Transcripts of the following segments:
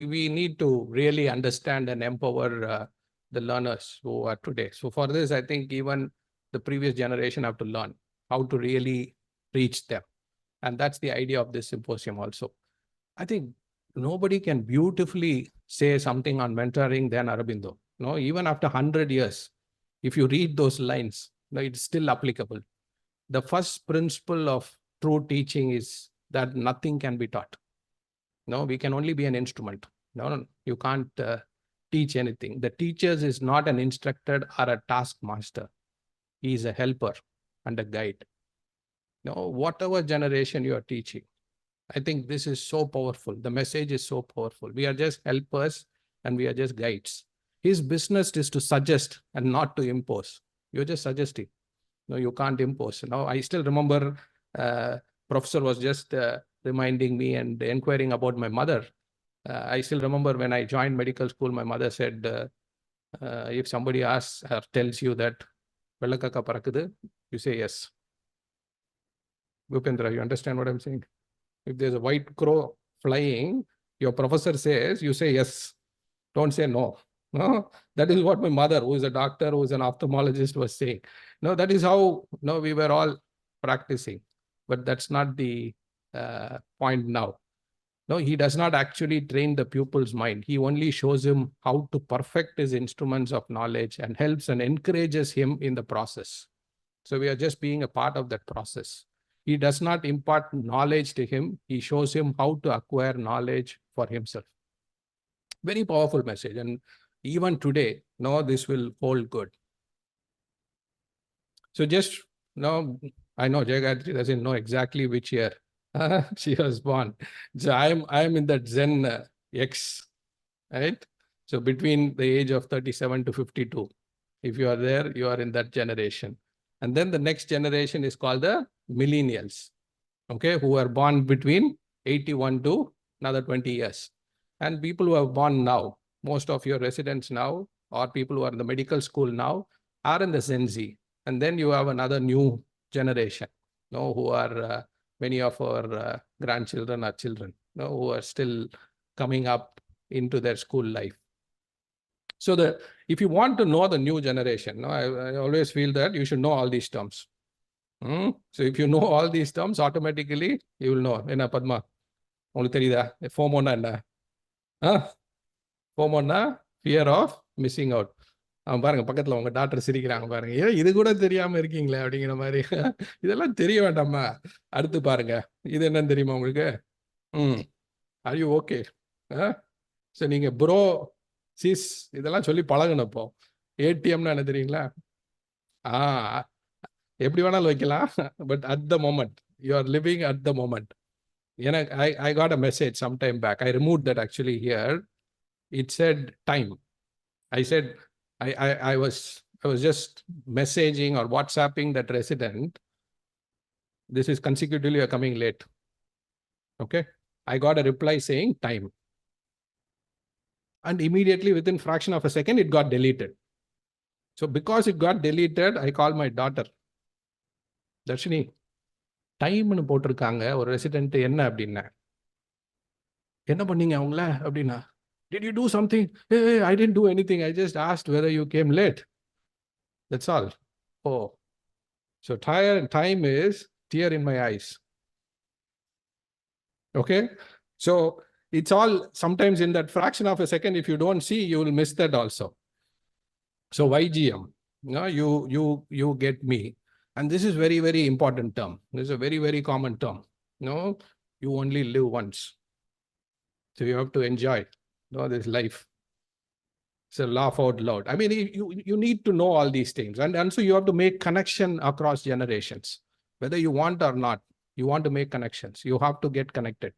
we need to really understand and empower the learners who are today. So for this, I think even the previous generation have to learn how to really reach them. And that's the idea of this symposium also. I think nobody can beautifully say something on mentoring than Aurobindo. No, even after 100 years, if you read those lines, no, it's still applicable. The first principle of true teaching is that nothing can be taught. No, we can only be an instrument. No, you can't teach anything. The teacher is not an instructor or a taskmaster. He is a helper and a guide. No, whatever generation you are teaching, I think this is so powerful. The message is so powerful. We are just helpers and we are just guides. His business is to suggest and not to impose. You're just suggesting. No, you can't impose. Now, I still remember professor was just reminding me and inquiring about my mother. I still remember when I joined medical school, my mother said, if somebody asks or tells you that Vellakaka parakkudu, you say yes. Bhupendra, you understand what I'm saying? If there's a white crow flying, your professor says, you say yes. Don't say no. No, that is what my mother, who is a doctor, who is an ophthalmologist, was saying. No, that is how we were all practicing. But that's not the point now. No, he does not actually train the pupil's mind. He only shows him how to perfect his instruments of knowledge and helps and encourages him in the process. So we are just being a part of that process. He does not impart knowledge to him. He shows him how to acquire knowledge for himself. Very powerful message. And even today, this will hold good. So just now, I know Jayagayatri doesn't know exactly which year she was born. So I am in that Zen X, right? So between the age of 37 to 52, if you are there, you are in that generation. And then the next generation is called the millennials, okay, who are born between 81 to another 20 years. And people who are born now, most of your residents now, or people who are in the medical school now, are in the Gen Z. And then you have another new generation, who are many of our grandchildren or children, who are still coming up into their school life. So if you want to know the new generation, I always feel that you should know all these terms. So if you know all these terms, automatically you will know. Enna Padma, உங்களுக்கு தெரியுதா FOMO-னா என்ன? FOMO-னா fear of missing out. அவன் பாருங்க பக்கத்துல உங்க doctor சிரிக்கிறாங்க பாருங்க, ஏன் இது கூட தெரியாம இருக்கீங்களே அப்படிங்கிற மாதிரி. இதெல்லாம் தெரிய வேண்டாமா? அடுத்து பாருங்க, இது என்னன்னு தெரியுமா உங்களுக்கு? Are you okay? ஸோ நீங்க ப்ரோ சிஸ் இதெல்லாம் சொல்லி பழகணுப்போ. ஏடிஎம்னா என்ன தெரியுங்களா? எப்படி வேணாலும் வைக்கலாம், but at the moment you are living at the moment. I got a message some time back. I removed that actually here. It said time. I said I was just messaging or WhatsApping that resident. This is consecutively coming late. Okay. I got a reply saying time. And immediately within fraction of a second, it got deleted. So because it got deleted, I called my daughter. Darshini, டைம்னு போட்டிருக்காங்க ஒரு resident, என்ன அப்படின்னா, என்ன பண்ணீங்க அவங்கள அப்படின்னா, did you do something? Hey, I didn't do anything. I just asked whether you came late. That's all. Oh, so time is tear in my eyes. Okay, so it's all sometimes in that fraction of a second. If you don't see, you will miss that also. So YGM, you get me. And this is very, very important term. This is a very, very common term. You only live once. So you have to enjoy this life. So laugh out loud. I mean, you need to know all these things. And so you have to make connection across generations. Whether you want or not, you want to make connections. You have to get connected.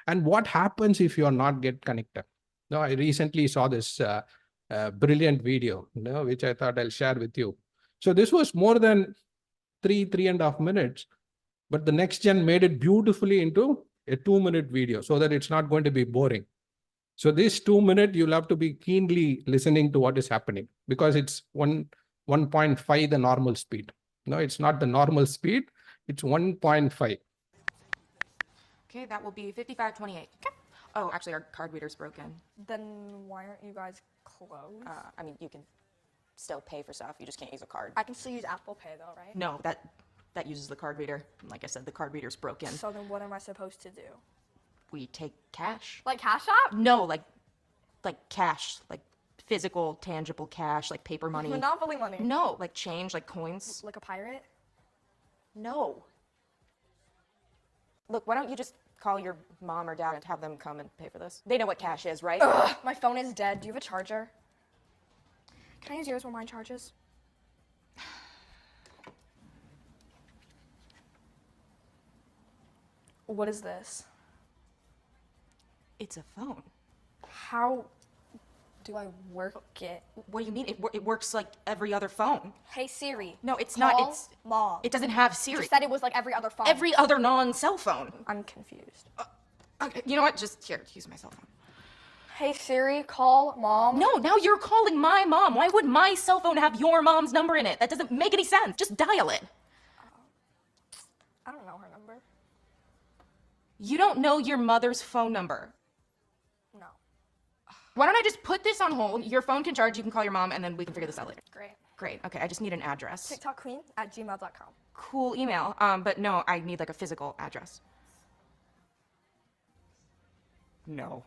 And what happens if you are not get connected? I recently saw this brilliant video, which I thought I'll share with you. So this was more than 3.5 minutes, but the next gen made it beautifully into a 2-minute video so that it's not going to be boring. So this 2 minute, you'll have to be keenly listening to what is happening, because it's 1.5 the normal speed. No, it's not the normal speed, it's 1.5. Okay, that will be 55.28. Okay. Oh, actually, our card reader's broken. Then why aren't you guys closed? I mean, you can still pay for stuff. You just can't use a card. I can still use Apple Pay though, right? No, that uses the card reader. Like I said, the card reader's broken. So then what am I supposed to do? We take cash. Like Cash App? No, like cash, like physical, tangible cash, like paper money. Monopoly money. No, like change, like coins. Like a pirate? No. Look, why don't you just call your mom or dad and have them come and pay for this? They know what cash is, right? Ugh, my phone is dead. Do you have a charger? Can I use yours while mine charges? What is this? It's a phone. How do I work it? What do you mean? It works like every other phone. Hey Siri. No, it's Call not. It's Mom. It doesn't have You Siri. just said it was like every other phone. Every other non-cell phone. I'm confused. Okay, you know what? Just here, use my cell phone. Hey Siri, call Mom. No, now you're calling my mom. Why would my cell phone have your mom's number in it? That doesn't make any sense. Just dial it. I don't know her number. You don't know your mother's phone number. No. Why don't I just put this on hold? Your phone can charge, you can call your mom, and then we can figure this out later. Great. Great, okay, I just need an address. TikTokQueen@gmail.com. Cool email, but no, I need like a physical address. No.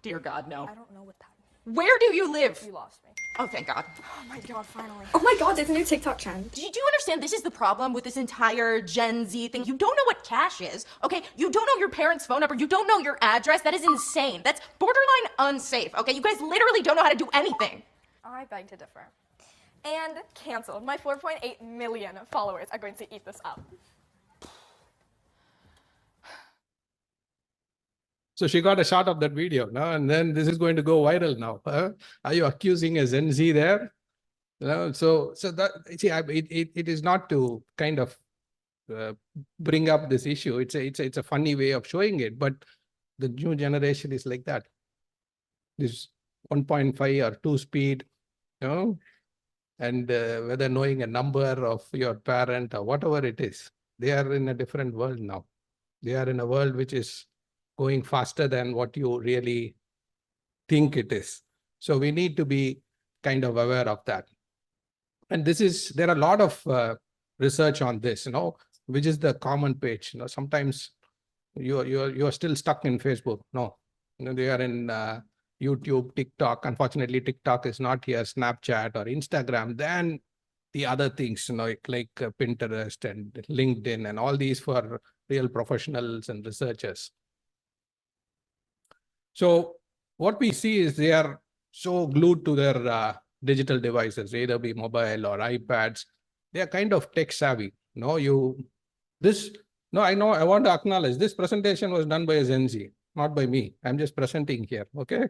Dear God, no. I don't know what that means. Where do you live? You lost me. Oh, thank God. Oh my God, finally. Oh my God, there's a new TikTok trend. Do you understand this is the problem with this entire Gen Z thing? You don't know what cash is, okay? You don't know your parents' phone number. You don't know your address. That is insane. That's borderline unsafe, okay? You guys literally don't know how to do anything. I beg to differ. And canceled. My 4.8 million followers are going to eat this up. So she got a shot of that video, no? And then this is going to go viral now. Huh? Are you accusing a Gen Z there? So that, see, it is not to kind of bring up this issue. It's a funny way of showing it, but the new generation is like that. This 1.5 or 2 speed, and whether knowing a number of your parent or whatever it is, they are in a different world now. They are in a world which is going faster than what you really think it is. So we need to be kind of aware of that. And there are a lot of research on this, which is the common page. Sometimes you're still stuck in Facebook. No, they are in YouTube, TikTok. Unfortunately, TikTok is not here, Snapchat or Instagram. Then the other things, like Pinterest and LinkedIn and all these for real professionals and researchers. So what we see is they are so glued to their digital devices, either be mobile or iPads. They are kind of tech savvy. I want to acknowledge this presentation was done by a Gen Z, not by me. I'm just presenting here, okay?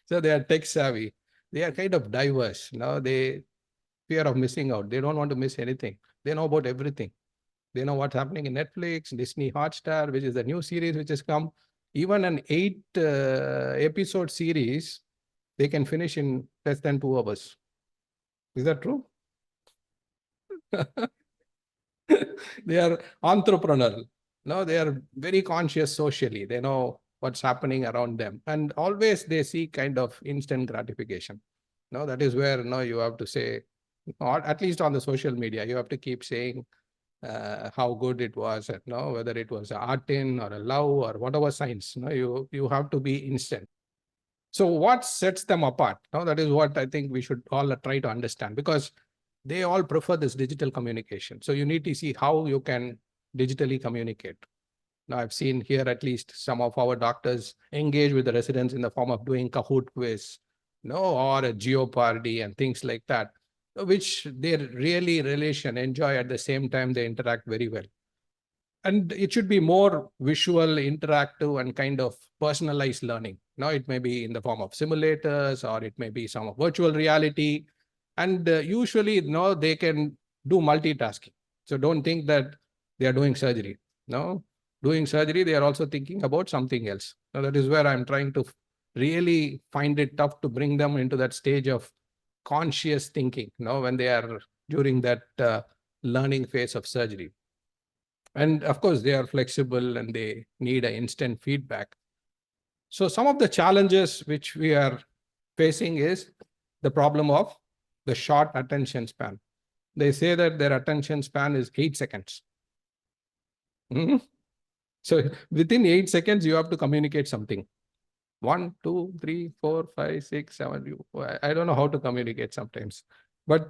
So they are tech savvy. They are kind of diverse. They fear of missing out. They don't want to miss anything. They know about everything. They know what's happening in Netflix, Disney Hotstar, which is the new series which has come. Even an 8 episode series, they can finish in less than 2 hours. Is that true? They are entrepreneurial. They are very conscious socially. They know what's happening around them. And always they see kind of instant gratification. That is where you have to say, or at least on the social media, you have to keep saying how good it was, whether it was art or a love or whatever science, you have to be instant. So what sets them apart? That is what I think we should all try to understand, because they all prefer this digital communication. So you need to see how you can digitally communicate. Now I've seen here at least some of our doctors engage with the residents in the form of doing Kahoot quiz, or a Jeopardy and things like that, which they really enjoy. At the same time, they interact very well. And it should be more visual, interactive, and kind of personalized learning. It may be in the form of simulators, or it may be some virtual reality. And usually, they can do multitasking. So don't think that they are doing surgery. Doing surgery, they are also thinking about something else. Now, that is where I'm trying to really find it tough to bring them into that stage of conscious thinking, when they are during that learning phase of surgery. And of course, they are flexible and they need an instant feedback. So some of the challenges which we are facing is the problem of the short attention span. They say that their attention span is 8 seconds. So within 8 seconds, you have to communicate something. 1, 2, 3, 4, 5, 6, 7. I don't know how to communicate sometimes, but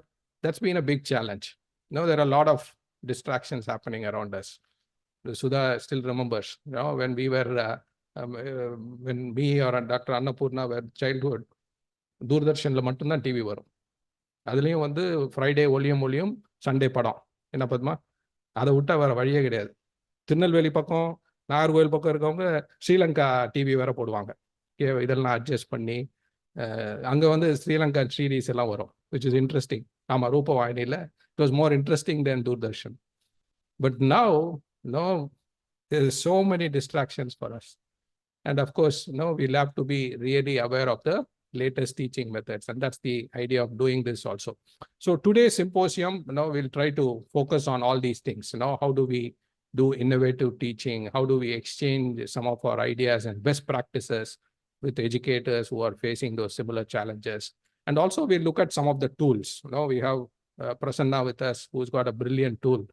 that's been a big challenge. There are a lot of distractions happening around us. Sudha still remembers, when we were, when me or Dr. Annapurna were childhood, தூர்தர்ஷன்ல மட்டும்தான் TV வரும். அதுலேயும் வந்து Friday ஒளியும் Sunday படம். என்ன பத்மா? அதை விட்டா வேற வழியே கிடையாது. திருநெல்வேலி பக்கம், நாகர்கோவில் பக்கம் இருக்கவங்க ஸ்ரீலங்கா டிவி வேற போடுவாங்க. இதெல்லாம் அட்ஜஸ்ட் பண்ணி அங்கே வந்து ஸ்ரீலங்கா சீரீஸ் எல்லாம் வரும், விச் இஸ் இன்ட்ரெஸ்டிங். ஆமாம், ரூபவாகினியில் it was more interesting than Doordarshan. But now, there is so many distractions for us. And of course, we'll have to be really aware of the latest teaching methods. And that's the idea of doing this also. So today's symposium, we'll try to focus on all these things. How do we do innovative teaching? How do we exchange some of our ideas and best practices with educators who are facing those similar challenges? And also we'll look at some of the tools. We have Prasanna with us, who's got a brilliant tool.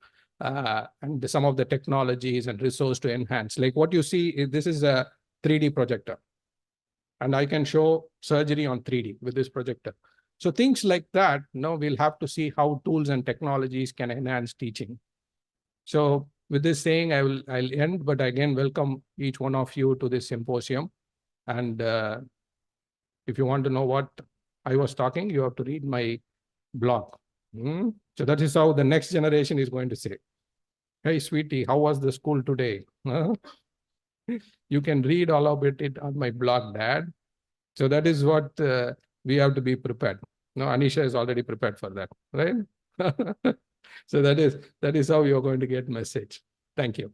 And some of the technologies and resource to enhance. Like what you see, this is a 3D projector. And I can show surgery on 3D with this projector. So things like that, we'll have to see how tools and technologies can enhance teaching. So with this saying, I'll end, but again, welcome each one of you to this symposium. And if you want to know what I was talking, you have to read my blog. So that is how the next generation is going to say, "Hey, sweetie, how was the school today?" You can read all about it on my blog, Dad. So that is what we have to be prepared. Anisha is already prepared for that, right? So that is how you're going to get message. Thank you.